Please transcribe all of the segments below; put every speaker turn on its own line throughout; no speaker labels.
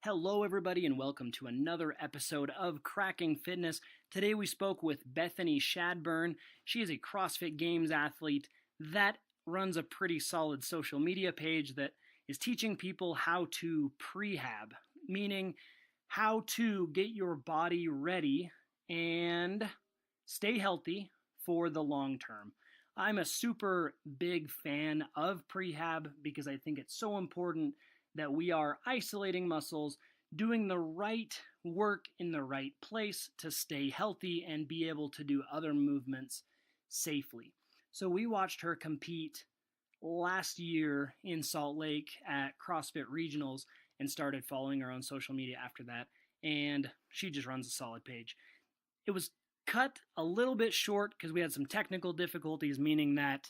Hello, everybody, and welcome to another episode of Cracking Fitness. Today we spoke with Bethany Shadburne. She is a CrossFit Games athlete that runs a pretty solid social media page that is teaching people how to prehab, meaning how to get your body ready and stay healthy for the long term. I'm a super big fan of prehab because I think it's so important that we are isolating muscles, doing the right work in the right place to stay healthy and be able to do other movements safely. So we watched her compete last year in Salt Lake at CrossFit Regionals and started following her on social media after that, and she just runs a solid page. It was cut a little bit short because we had some technical difficulties, meaning that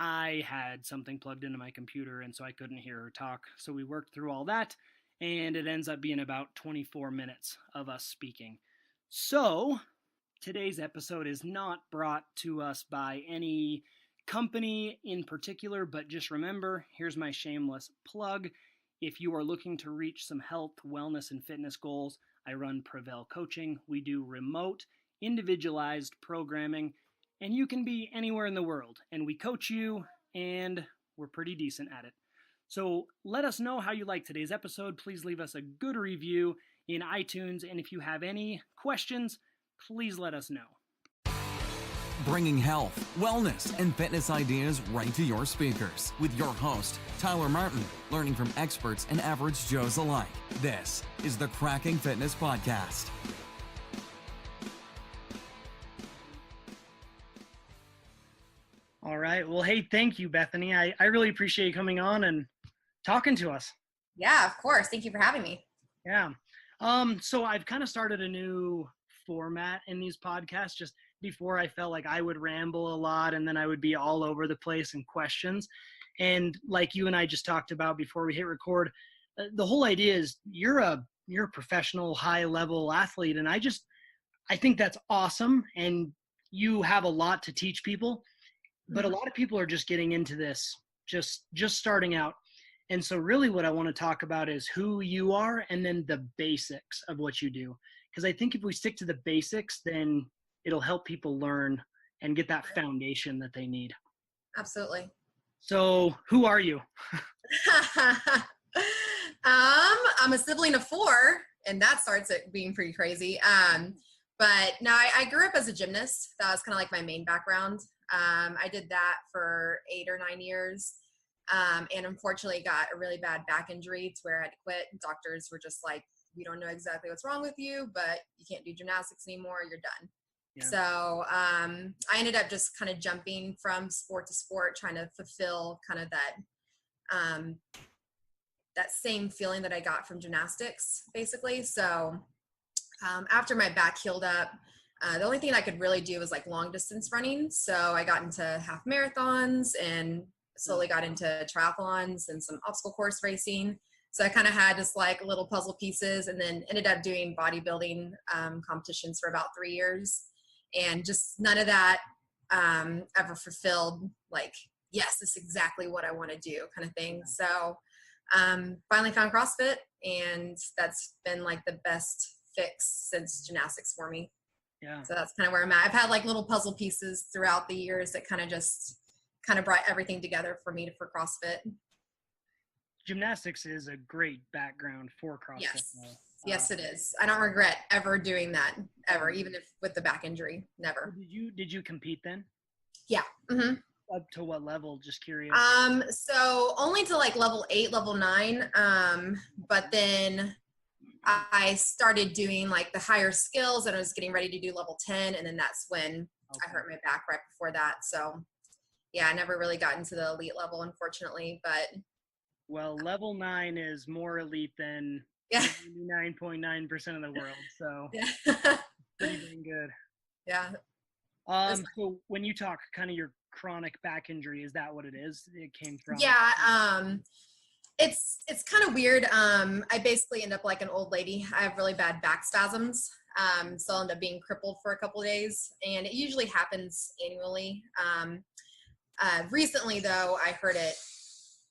I had something plugged into my computer, and so I couldn't hear her talk. So we worked through all that, and it ends up being about 24 minutes of us speaking. So today's episode is not brought to us by any company in particular, but just remember, here's my shameless plug. If you are looking to reach some health, wellness, and fitness goals, I run Prevail Coaching. We do remote, individualized programming, and you can be anywhere in the world, and we coach you, and we're pretty decent at it. So let us know how you like today's episode. Please leave us a good review in iTunes, and if you have any questions, please let us know.
Bringing health, wellness, and fitness ideas right to your speakers with your host, Tyler Martin, learning from experts and average Joes alike. This is the Cracking Fitness Podcast.
All right. Well, hey, thank you, Bethany. I really appreciate you coming on and talking to us.
Yeah, of course. Thank you for having me.
Yeah. So I've kind of started a new format in these podcasts. Just before, I felt like I would ramble a lot and then I would be all over the place in questions. And like you and I just talked about before we hit record, the whole idea is you're a professional, high level athlete. And I think that's awesome. And you have a lot to teach people. But a lot of people are just getting into this, just starting out. And so really what I want to talk about is who you are and then the basics of what you do. Because I think if we stick to the basics, then it'll help people learn and get that foundation that they need.
Absolutely.
So who are you?
I'm a sibling of 4, and that starts at being pretty crazy. But no, I grew up as a gymnast. That was kind of like my main background. I did that for 8 or 9 years, and unfortunately got a really bad back injury to where I had to quit. Doctors were just like, we don't know exactly what's wrong with you, but you can't do gymnastics anymore. You're done. Yeah. So I ended up just kind of jumping from sport to sport, trying to fulfill kind of that same feeling that I got from gymnastics, basically. So after my back healed up, the only thing I could really do was like long distance running. So I got into half marathons and slowly got into triathlons and some obstacle course racing. So I kind of had just like little puzzle pieces, and then ended up doing bodybuilding competitions for about 3 years. And just none of that ever fulfilled like, yes, this is exactly what I want to do kind of thing. So finally found CrossFit, and that's been like the best fix since gymnastics for me.
Yeah.
So that's kind of where I'm at. I've had like little puzzle pieces throughout the years that kind of brought everything together for me for CrossFit.
Gymnastics is a great background for CrossFit.
Yes. Yes, it is. I don't regret ever doing that, ever, even if with the back injury, never.
Did you compete then?
Yeah. Mm-hmm.
Up to what level? Just curious.
So only to like level 8, level 9. But then I started doing like the higher skills, and I was getting ready to do level 10. And then that's when I hurt my back right before that. So yeah, I never really got into the elite level, unfortunately, but.
Well, level 9 is more elite than 99.9% of the world. So
yeah.
pretty dang good.
Yeah.
So when you talk kind of your chronic back injury, is that what it is? It came from?
Yeah. It's kind of weird. I basically end up like an old lady. I have really bad back spasms. So I'll end up being crippled for a couple of days, and it usually happens annually. Recently though, I heard it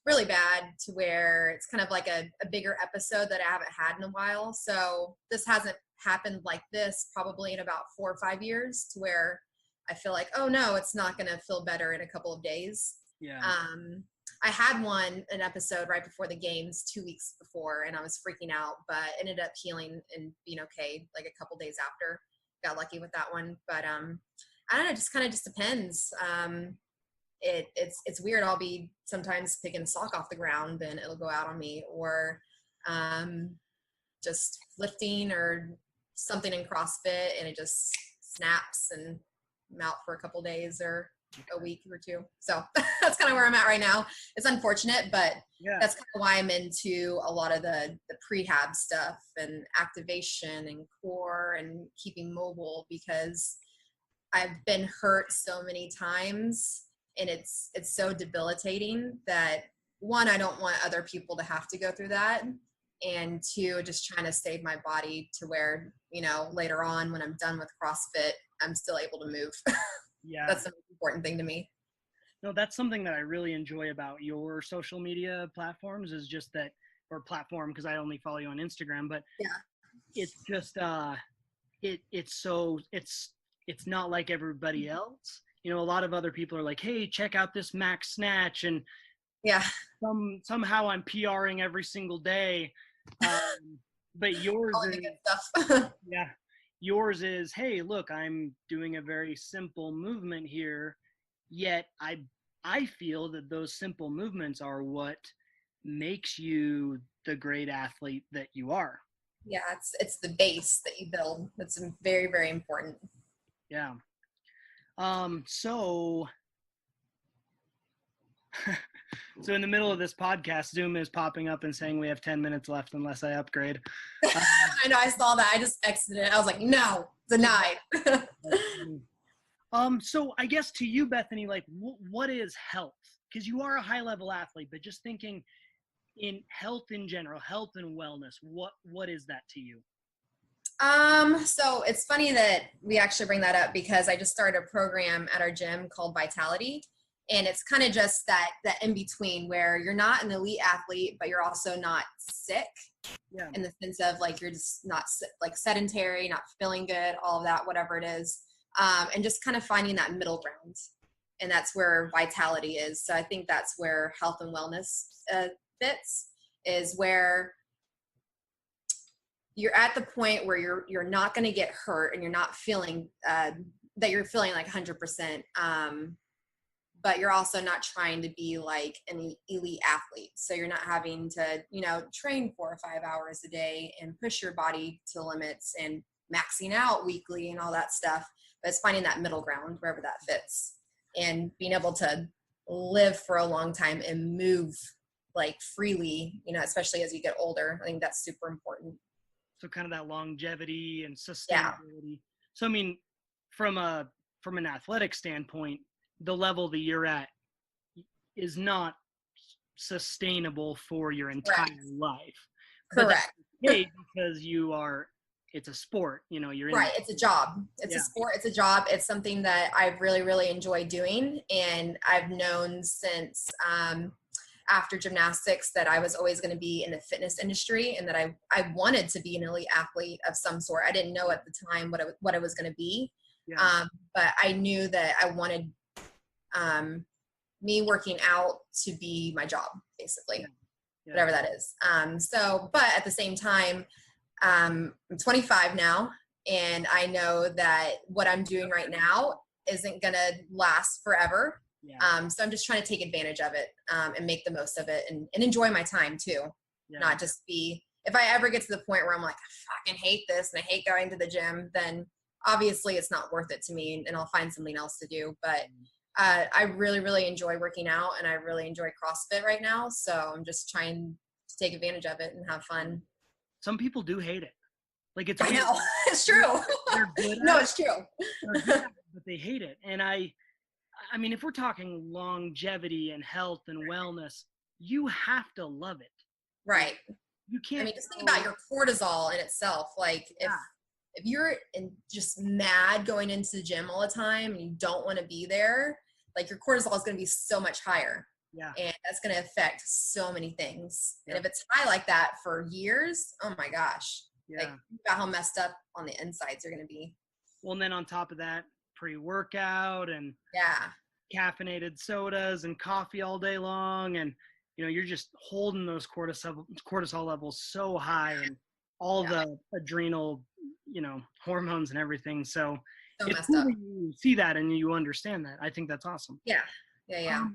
really bad to where it's kind of like a bigger episode that I haven't had in a while. So this hasn't happened like this probably in about 4 or 5 years, to where I feel like, oh no, it's not going to feel better in a couple of days.
Yeah.
I had an episode right before the games 2 weeks before, and I was freaking out, but ended up healing and being okay like a couple days after. Got lucky with that one. But I don't know, it just kind of just depends. It's weird. I'll be sometimes picking a sock off the ground and it'll go out on me, or just lifting or something in CrossFit and it just snaps and I'm out for a couple days or a week or two. So that's kind of where I'm at right now. It's unfortunate, but that's kind of why I'm into a lot of the prehab stuff and activation and core and keeping mobile, because I've been hurt so many times and it's so debilitating that, one, I don't want other people to have to go through that. And two, just trying to save my body to where, later on when I'm done with CrossFit, I'm still able to move.
Yeah.
That's the most important thing to me.
No, that's something that I really enjoy about your social media platforms, is just that, or platform, because I only follow you on Instagram, but it's just, it's not like everybody else. A lot of other people are like, hey, check out this max snatch. And somehow I'm PRing every single day. But yours
all
is,
the good stuff.
yours is, hey, look, I'm doing a very simple movement here, yet I feel that those simple movements are what makes you the great athlete that you are.
Yeah, it's the base that you build. That's very, very important.
Yeah. So in the middle of this podcast, Zoom is popping up and saying we have 10 minutes left unless I upgrade.
I know, I saw that. I just exited it. I was like, no, denied.
So I guess to you, Bethany, like what is health? Because you are a high level athlete, but just thinking in health in general, health and wellness, what is that to you?
So it's funny that we actually bring that up, because I just started a program at our gym called Vitality. And it's kind of just that in between where you're not an elite athlete, but you're also not sick, in the sense of like, you're just not like sedentary, not feeling good, all of that, whatever it is. And just kind of finding that middle ground. And that's where Vitality is. So I think that's where health and wellness fits, is where you're at the point where you're not going to get hurt and you're not feeling that you're feeling like 100%. But you're also not trying to be like an elite athlete. So you're not having to, train 4 or 5 hours a day and push your body to limits and maxing out weekly and all that stuff. But it's finding that middle ground wherever that fits, and being able to live for a long time and move like freely, especially as you get older. I think that's super important.
So kind of that longevity and sustainability. So, I mean, from an athletic standpoint, the level that you're at is not sustainable for your entire life.
Correct.
Because it's a sport, you're in
right. It's a job. It's a sport. It's a job. It's something that I really, really enjoy doing. And I've known since after gymnastics that I was always going to be in the fitness industry, and that I wanted to be an elite athlete of some sort. I didn't know at the time what it was going to be. But I knew that I wanted me working out to be my job, basically, whatever that is. But at the same time, I'm 25 now, and I know that what I'm doing right now isn't going to last forever. So I'm just trying to take advantage of it, and make the most of it, and enjoy my time too. Not just if I ever get to the point where I'm like, I fucking hate this and I hate going to the gym, then obviously it's not worth it to me, and I'll find something else to do. But I really, really enjoy working out, and I really enjoy CrossFit right now. So I'm just trying to take advantage of it and have fun.
Some people do hate it. Like
I know. It's true.
They're good
no,
at
it's true.
They're good at it, but they hate it. And I mean, if we're talking longevity and health and wellness, you have to love it.
Right.
You can't.
I mean, just think about your cortisol in itself. Like if you're just mad going into the gym all the time and you don't want to be there, like your cortisol is going to be so much higher.
Yeah.
And that's going to affect so many things.
Yep.
And if it's high like that for years, oh my gosh,
Yeah.
like think about how messed up on the insides are going to be.
Well, and then on top of that, pre-workout and
Yeah.
caffeinated sodas and coffee all day long. And, you're just holding those cortisol levels so high and all the adrenal, hormones and everything. So it's
messed
cool
up.
that you see that and you understand that. I think that's awesome.
Yeah. Yeah.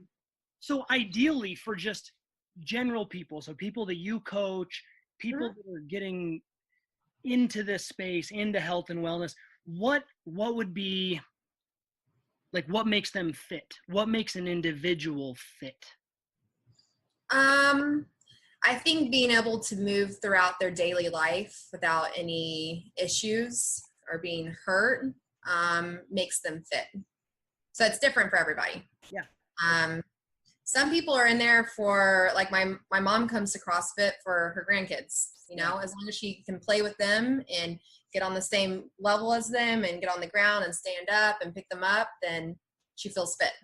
So ideally for just general people, so people that you coach, people that are getting into this space, into health and wellness, what would be like, what makes them fit? What makes an individual fit?
I think being able to move throughout their daily life without any issues or being hurt makes them fit. So it's different for everybody.
Yeah.
Some people are in there for, like, my mom comes to CrossFit for her grandkids, as long as she can play with them and get on the same level as them and get on the ground and stand up and pick them up, then she feels fit.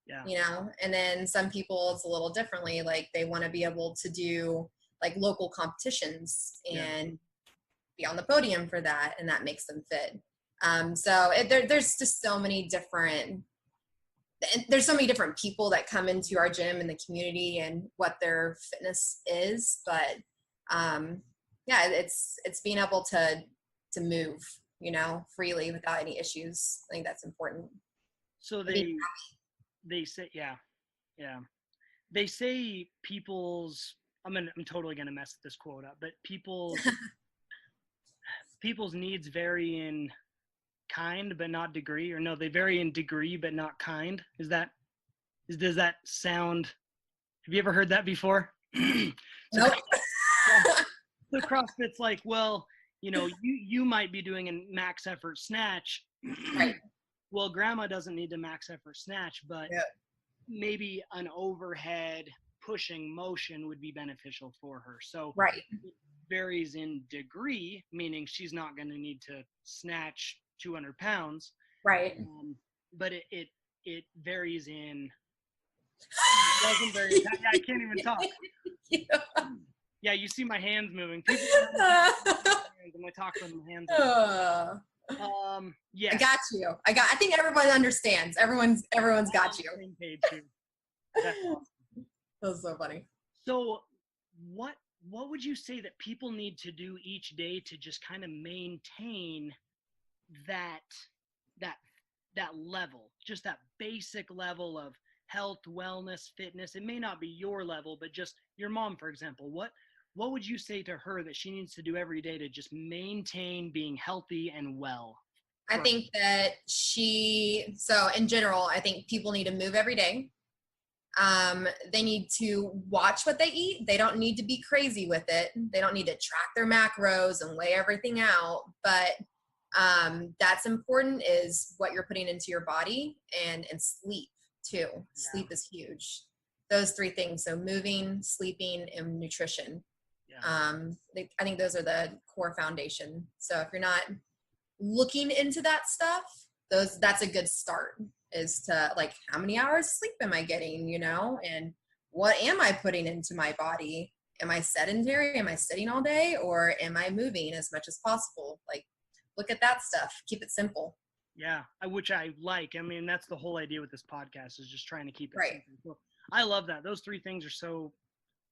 Yeah.
And then some people it's a little differently, like they want to be able to do like local competitions and be on the podium for that, and that makes them fit. There's just so many different people that come into our gym and the community and what their fitness is, but it's being able to move freely without any issues. I think that's important.
So they say, yeah. They say I'm totally going to mess this quote up, but people's needs vary in kind, but not degree, or no, they vary in degree, but not kind. Does that sound, have you ever heard that before?
Nope.
So CrossFit's like, well, you might be doing a max effort snatch.
Right.
Well, grandma doesn't need to max effort snatch, but maybe an overhead pushing motion would be beneficial for her. So it varies in degree, meaning she's not going to need to snatch 200 pounds.
Right.
But it varies in, it doesn't vary. I can't even talk. Yeah, you see my hands moving. People when I talk with my hands. Yeah.
I got you. I think everyone understands. Everyone's got you.
Same page here. That's awesome.
That was so funny.
So what would you say that people need to do each day to just kind of maintain that level, just that basic level of health, wellness, fitness? It may not be your level, but just your mom, for example. What would you say to her that she needs to do every day to just maintain being healthy and well?
I think that so in general, I think people need to move every day. They need to watch what they eat. They don't need to be crazy with it. They don't need to track their macros and weigh everything out. But that's important, is what you're putting into your body, and sleep too. Yeah. Sleep is huge. Those three things. So moving, sleeping, and nutrition. Yeah. I think those are the core foundation. So if you're not looking into that stuff, that's a good start, is to, like, how many hours sleep am I getting, and what am I putting into my body? Am I sedentary? Am I sitting all day? Or am I moving as much as possible? Like, look at that stuff. Keep it simple.
Yeah, which I like. I mean, that's the whole idea with this podcast, is just trying to keep it simple. So I love that. Those three things are so,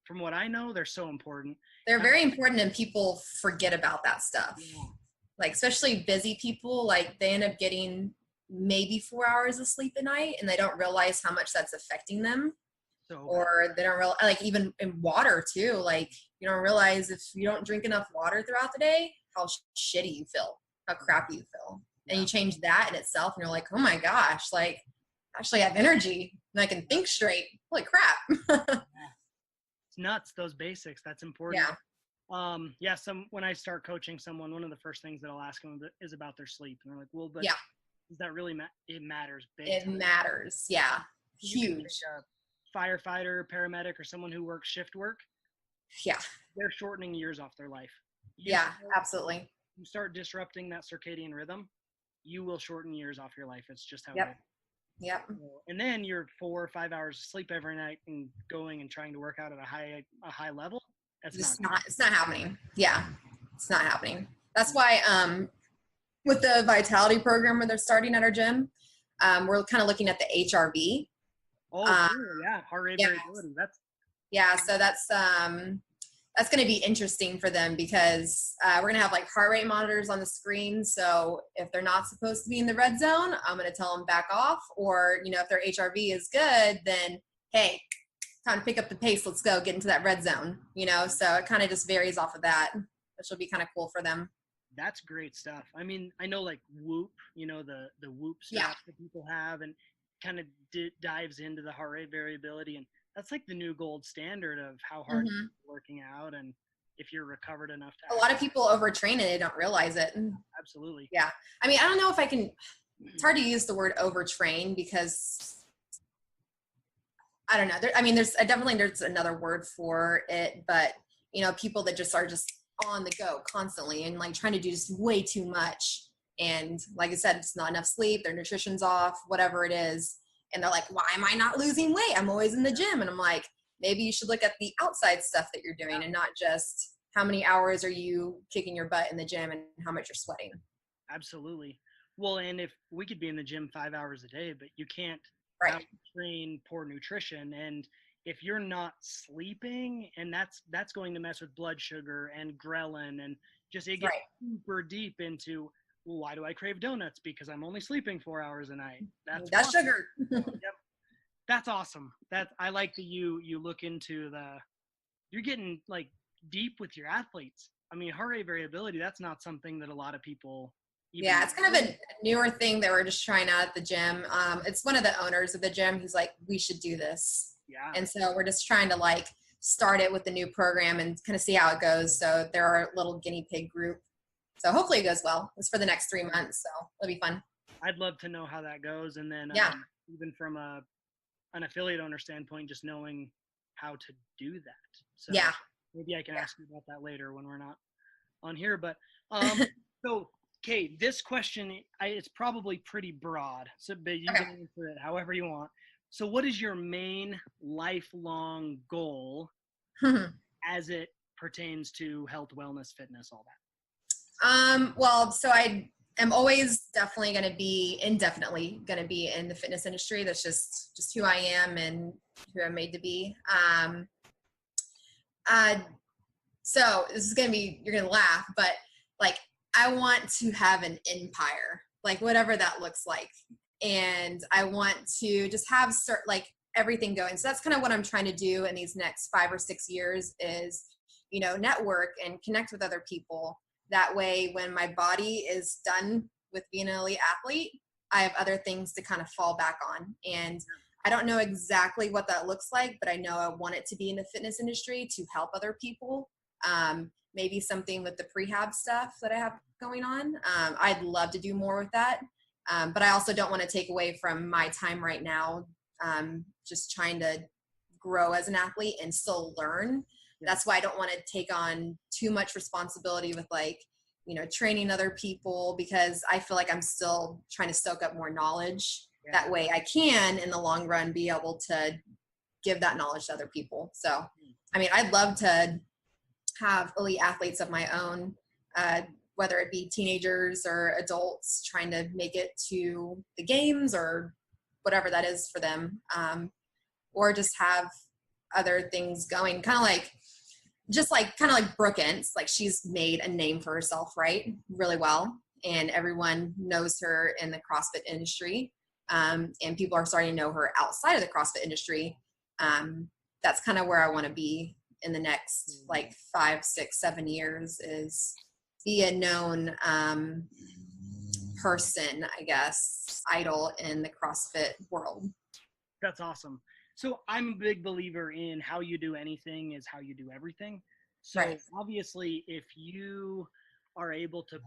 from what I know, they're so important.
They're very important, and people forget about that stuff. Yeah. Like, especially busy people, like, they end up getting maybe 4 hours of sleep a night, and they don't realize how much that's affecting them. Or they don't realize, like, even in water too, like, you don't realize if you don't drink enough water throughout the day, how shitty you feel, how crappy you feel. And you change that in itself, and you're like, oh my gosh, like, actually I have energy and I can think straight. Holy crap.
It's nuts, those basics. That's important. Yeah. When I start coaching someone, one of the first things that I'll ask them is about their sleep. And they're like, well, but does that really it matters big time.
It matters. Yeah. Huge.
A firefighter, paramedic, or someone who works shift work.
Yeah.
They're shortening years off their life.
Absolutely.
You start disrupting that circadian rhythm, you will shorten years off your life. It's just how it is.
Yep.
And then you're 4 or 5 hours of sleep every night and going and trying to work out at a high level. That's
It's not happening. Yeah. It's not happening. That's why, with the vitality program where they're starting at our gym, we're kind of looking at the HRV.
Oh, cool. Yeah. Heart rate variability.
So that's going to be interesting for them because we're going to have like heart rate monitors on the screen. So if they're not supposed to be in the red zone, I'm going to tell them back off. Or, if their HRV is good, then, hey, time to pick up the pace. Let's go get into that red zone, so it kind of just varies off of that, which will be kind of cool for them.
That's great stuff. I mean, I know like Whoop, the Whoop stuff that people have, and kind of dives into the heart rate variability, and that's like the new gold standard of how hard you're working out, and if you're recovered enough to.
A lot of people overtrain and they don't realize it.
Absolutely.
Yeah. I mean, I don't know if I can. It's hard to use the word overtrain because I don't know. There's another word for it, but people that just are just on the go constantly and like trying to do just way too much. And like I said, it's not enough sleep, their nutrition's off, whatever it is. And they're like, why am I not losing weight? I'm always in the gym. And I'm like, maybe you should look at the outside stuff that you're doing and not just how many hours are you kicking your butt in the gym and how much you're sweating.
Absolutely. Well, and if we could be in the gym 5 hours a day, but you can't train poor nutrition. And if you're not sleeping, and that's going to mess with blood sugar and ghrelin, and just it gets super deep into, well, why do I crave donuts? Because I'm only sleeping 4 hours a night.
That's sugar.
Yep. That's awesome. I like that you look into you're getting like deep with your athletes. I mean, heart rate variability, that's not something that a lot of people
it's kind of a newer thing that we're just trying out at the gym. It's one of the owners of the gym. He's like, we should do this.
Yeah.
And so we're just trying to like start it with the new program and kind of see how it goes. So they're our little guinea pig group. So hopefully it goes well. It's for the next 3 months. So it'll be fun.
I'd love to know how that goes. And then even from an affiliate owner standpoint, just knowing how to do that. So maybe I can ask you about that later when we're not on here. But so, Kate, this question, it's probably pretty broad. So but you can answer it however you want. So what is your main lifelong goal as it pertains to health, wellness, fitness, all that?
Well, so I am always definitely going to be indefinitely going to be in the fitness industry. That's just who I am and who I'm made to be. So this is going to be, you're going to laugh, but like, I want to have an empire, like whatever that looks like. And I want to just have like everything going. So that's kind of what I'm trying to do in these next 5 or 6 years is, network and connect with other people. That way, when my body is done with being an elite athlete, I have other things to kind of fall back on. And I don't know exactly what that looks like, but I know I want it to be in the fitness industry to help other people. Maybe something with the prehab stuff that I have going on. I'd love to do more with that. But I also don't want to take away from my time right now, just trying to grow as an athlete and still learn. That's why I don't want to take on too much responsibility with like, training other people, because I feel like I'm still trying to soak up more knowledge. That way I can, in the long run, be able to give that knowledge to other people. So, I mean, I'd love to have elite athletes of my own, whether it be teenagers or adults trying to make it to the games or whatever that is for them, or just have other things going, kind of like Brooke Entz, like she's made a name for herself, right, really well, and everyone knows her in the CrossFit industry, and people are starting to know her outside of the CrossFit industry. That's kind of where I want to be in the next like 5, 6, 7 years, is be a known person, I guess, idol in the CrossFit world.
That's awesome. So I'm a big believer in how you do anything is how you do everything. So obviously, if you are able to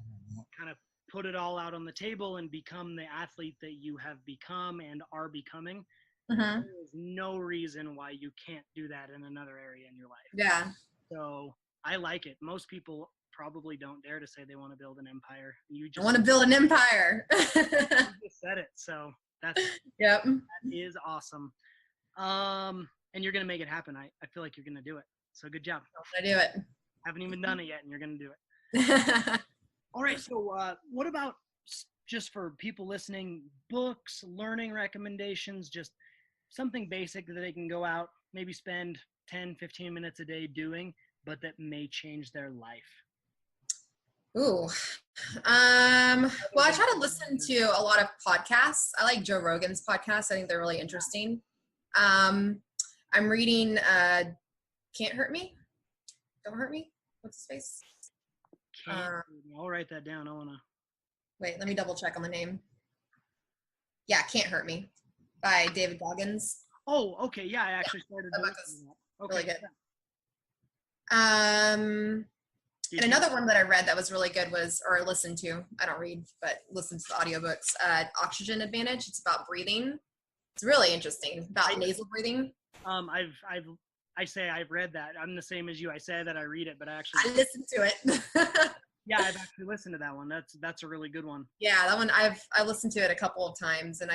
kind of put it all out on the table and become the athlete that you have become and are becoming, there is no reason why you can't do that in another area in your life.
Yeah.
So I like it. Most people probably don't dare to say they want to build an empire. You just
want to build an empire.
you just said it. So
Yep.
That is awesome. And you're gonna make it happen. I feel like you're gonna do it. So good job.
I do it.
Haven't even done it yet, and you're gonna do it. All right. So what about just for people listening, books, learning recommendations, just something basic that they can go out, maybe spend 10, 15 minutes a day doing, but that may change their life?
Ooh. Well, I try to listen to a lot of podcasts. I like Joe Rogan's podcasts. I think they're really interesting. I'm reading Can't Hurt Me. Don't Hurt Me. What's his face?
I'll write that down. I want to.
Wait, let me double check on the name. Yeah, Can't Hurt Me by David Goggins.
Oh, okay. Yeah, I actually started
that book is
Okay.
really good. And another one that I read that was really good was, or listened to, I don't read, but listen to the audiobooks, Oxygen Advantage. It's about breathing. It's really interesting, about nasal breathing.
I've read that. I'm the same as you. I say that I read it, but I
listened to it.
Yeah, I've actually listened to that one. That's a really good one.
Yeah, that one I listened to it a couple of times, and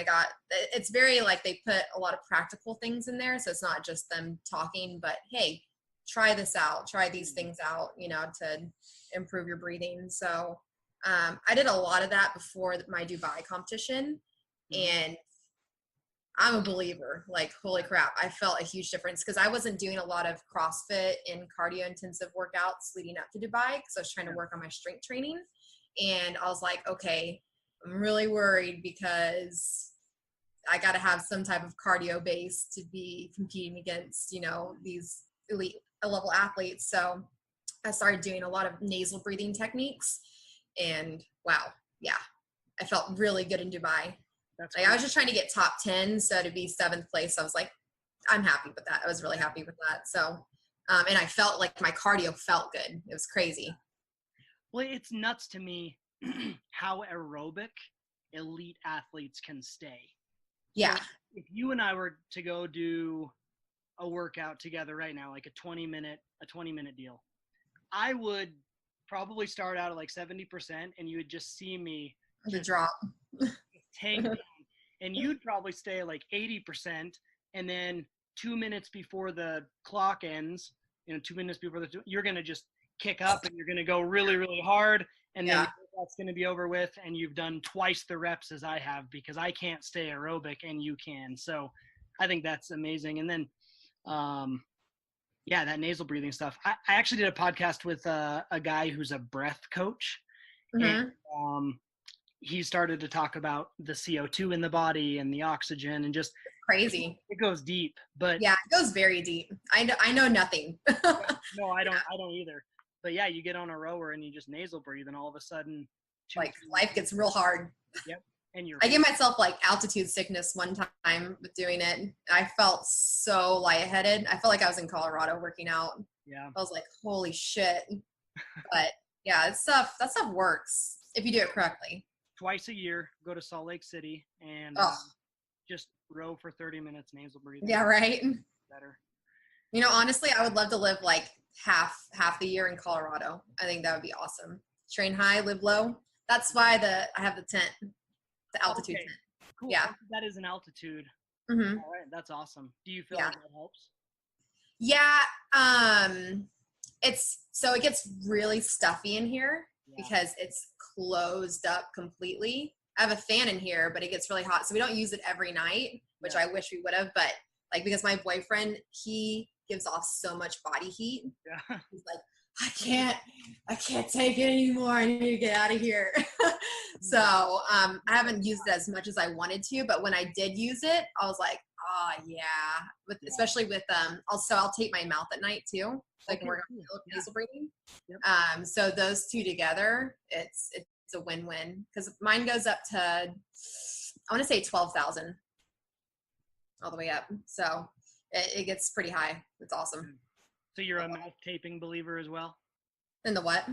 it's very like they put a lot of practical things in there, so it's not just them talking, but hey, try this out, try these things out, to improve your breathing. So I did a lot of that before my Dubai competition, and I'm a believer. Like, holy crap, I felt a huge difference because I wasn't doing a lot of CrossFit and cardio intensive workouts leading up to Dubai because I was trying to work on my strength training. And I was like, okay, I'm really worried because I got to have some type of cardio base to be competing against, these elite level athletes. So I started doing a lot of nasal breathing techniques, and wow, yeah, I felt really good in Dubai. Like, I was just trying to get top 10. So to be 7th place, I was like, I'm happy with that. I was really happy with that. So, and I felt like my cardio felt good. It was crazy.
Well, it's nuts to me how aerobic elite athletes can stay.
Yeah.
So if you and I were to go do a workout together right now, like a 20 minute deal, I would probably start out at like 70%, and you would just see me
The drop.
tank down, and you'd probably stay at like 80%, and then 2 minutes before the clock ends, 2 minutes before you're going to just kick up and you're going to go really, really hard, and then that's going to be over with, and you've done twice the reps as I have because I can't stay aerobic and you can. So I think that's amazing. And then that nasal breathing stuff. I actually did a podcast with a guy who's a breath coach, and he started to talk about the CO2 in the body and the oxygen, and just
crazy.
It goes deep, but
yeah, it goes very deep. I know nothing.
No, I don't either. But yeah, you get on a rower and you just nasal breathe, and all of a sudden,
like, life gets real hard.
Yep. And
I gave myself like altitude sickness one time with doing it. I felt so lightheaded. I felt like I was in Colorado working out.
Yeah.
I was like, holy shit. But yeah, that stuff works if you do it correctly.
Twice a year, go to Salt Lake City and just row for 30 minutes, nasal breathing.
Yeah, right.
Better.
Honestly, I would love to live like half the year in Colorado. I think that would be awesome. Train high, live low. That's why I have the tent, the altitude tent.
Cool.
Yeah.
That is an altitude.
Mm-hmm.
All right. That's awesome. Do you feel like that helps?
Yeah. It gets really stuffy in here because it's closed up completely. I have a fan in here, but it gets really hot. So we don't use it every night, which I wish we would have, but like, because my boyfriend, he gives off so much body heat. Yeah. He's like, I can't take it anymore. I need to get out of here. So I haven't used it as much as I wanted to, but when I did use it, I was like, oh yeah. Especially with, also I'll tape my mouth at night too. So I can work on nasal breathing. Yep. So those two together, it's a win-win, because mine goes up to, I want to say 12,000 all the way up. So it gets pretty high. It's awesome.
So you're a mouth taping believer as well?
In the what?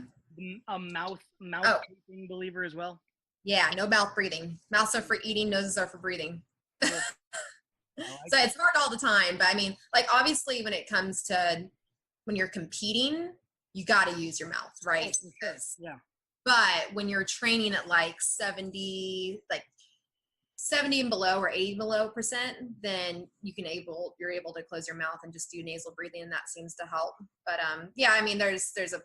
A mouth taping believer as well? Yeah,
no mouth breathing. Mouths are for eating, noses are for breathing. So it's hard all the time, but I mean, like, obviously when it comes to when you're competing, you got to use your mouth, right?
Yeah.
But when you're training at like 70, like 70 and below or 80 below percent, then you're able to close your mouth and just do nasal breathing, and that seems to help. But yeah, I mean, there's a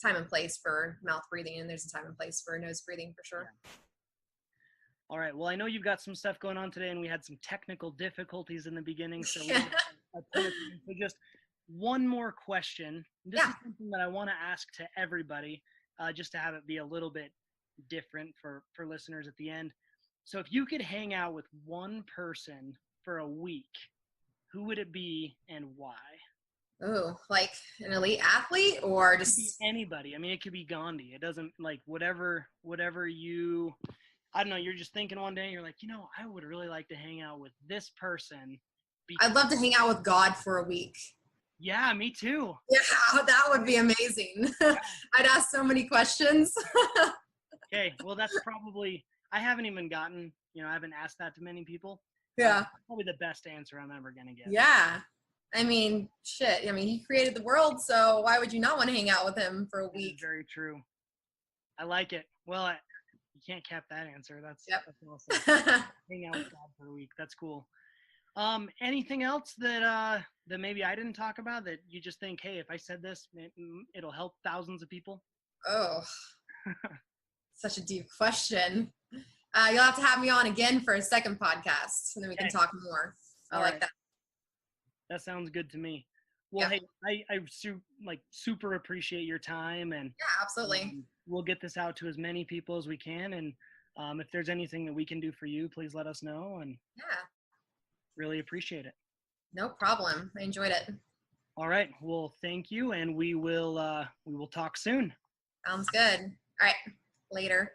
time and place for mouth breathing, and there's a time and place for nose breathing for sure.
Yeah. All right. Well, I know you've got some stuff going on today, and we had some technical difficulties in the beginning, so
Yeah.
so just one more question. This is something that I want to ask to everybody, just to have it be a little bit different for listeners at the end. So if you could hang out with one person for a week, who would it be and why?
Oh, like an elite athlete or just
anybody? I mean, it could be Gandhi. It doesn't, like, whatever you, I don't know, you're just thinking one day, you're like, I would really like to hang out with this person.
I'd love to hang out with God for a week.
Yeah, me too.
Yeah, that would be amazing. I'd ask so many questions.
Okay, well, that's probably, I haven't even gotten, I haven't asked that to many people.
Yeah.
Probably the best answer I'm ever going to get.
Yeah. I mean, shit. I mean, he created the world, so why would you not want to hang out with him for a week?
Very true. I like it. Well, you can't cap that answer. That's awesome. Hang out with God for a week. That's cool. Anything else that maybe I didn't talk about that you just think, hey, if I said this, it'll help thousands of people?
Oh, such a deep question. You'll have to have me on again for a second podcast, and then we can talk more. I like that.
That sounds good to me. Well, hey, I super appreciate your time, and
absolutely.
We'll get this out to as many people as we can, and if there's anything that we can do for you, please let us know, and really appreciate it.
No problem. I enjoyed it.
All right. Well, thank you, and we will talk soon.
Sounds good. All right. Later.